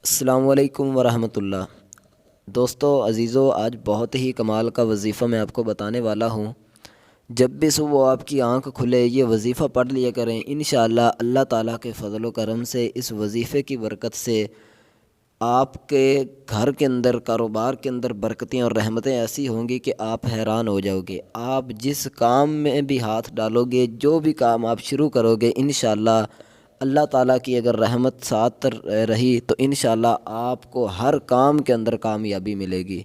السلام علیکم ورحمۃ اللہ۔ دوستو عزیزو، آج بہت ہی کمال کا وظیفہ میں آپ کو بتانے والا ہوں۔ جب بھی صبح آپ کی آنکھ کھلے یہ وظیفہ پڑھ لیا کریں، انشاءاللہ اللہ تعالیٰ کے فضل و کرم سے اس وظیفے کی برکت سے آپ کے گھر کے اندر، کاروبار کے اندر برکتیں اور رحمتیں ایسی ہوں گی کہ آپ حیران ہو جاؤ گے۔ آپ جس کام میں بھی ہاتھ ڈالو گے، جو بھی کام آپ شروع کرو گے، انشاءاللہ اللہ تعالیٰ کی اگر رحمت ساتھ رہی تو انشاءاللہ آپ کو ہر کام کے اندر کامیابی ملے گی۔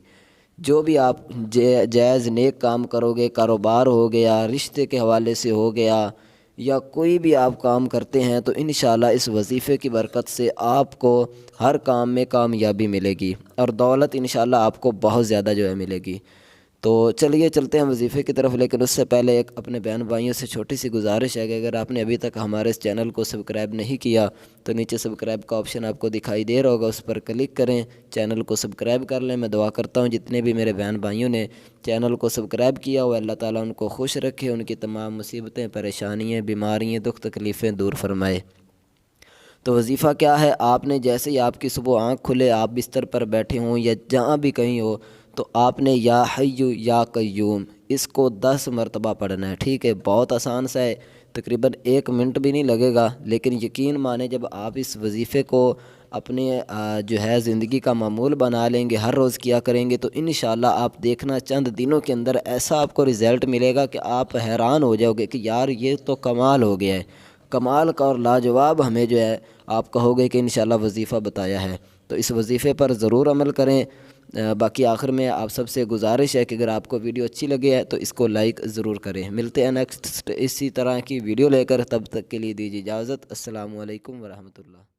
جو بھی آپ جائز نیک کام کرو گے، کاروبار ہو گیا، رشتے کے حوالے سے ہو گیا، یا کوئی بھی آپ کام کرتے ہیں، تو انشاءاللہ اس وظیفے کی برکت سے آپ کو ہر کام میں کامیابی ملے گی اور دولت انشاءاللہ آپ کو بہت زیادہ ملے گی۔ تو چلیے چلتے ہیں وظیفے کی طرف، لیکن اس سے پہلے ایک اپنے بہن بھائیوں سے چھوٹی سی گزارش ہے کہ اگر آپ نے ابھی تک ہمارے اس چینل کو سبسکرائب نہیں کیا تو نیچے سبسکرائب کا آپشن آپ کو دکھائی دے رہا ہوگا، اس پر کلک کریں، چینل کو سبسکرائب کر لیں۔ میں دعا کرتا ہوں جتنے بھی میرے بہن بھائیوں نے چینل کو سبسکرائب کیا ہوا، اللہ تعالیٰ ان کو خوش رکھے، ان کی تمام مصیبتیں، پریشانیاں، بیماریاں، دکھ تکلیفیں دور فرمائے۔ تو وظیفہ کیا ہے؟ آپ نے جیسے ہی آپ کی صبح آنکھ کھلے، آپ بستر پر بیٹھے ہوں یا جہاں بھی کہیں ہو، تو آپ نے یا حیّ یا قیوم اس کو 10 مرتبہ پڑھنا ہے، ٹھیک ہے؟ بہت آسان سا ہے، تقریباً 1 منٹ بھی نہیں لگے گا، لیکن یقین مانیں جب آپ اس وظیفے کو اپنے زندگی کا معمول بنا لیں گے، ہر روز کیا کریں گے، تو انشاءاللہ آپ دیکھنا چند دنوں کے اندر ایسا آپ کو رزلٹ ملے گا کہ آپ حیران ہو جاؤ گے کہ یار یہ تو کمال ہو گیا ہے۔ کمال کا اور لاجواب ہمیں آپ کہو گے کہ انشاءاللہ وظیفہ بتایا ہے، تو اس وظیفے پر ضرور عمل کریں۔ باقی آخر میں آپ سب سے گزارش ہے کہ اگر آپ کو ویڈیو اچھی لگے ہے تو اس کو لائک ضرور کریں۔ ملتے ہیں نیکسٹ اسی طرح کی ویڈیو لے کر، تب تک کے لیے دیجیے اجازت۔ السلام علیکم ورحمۃ اللہ۔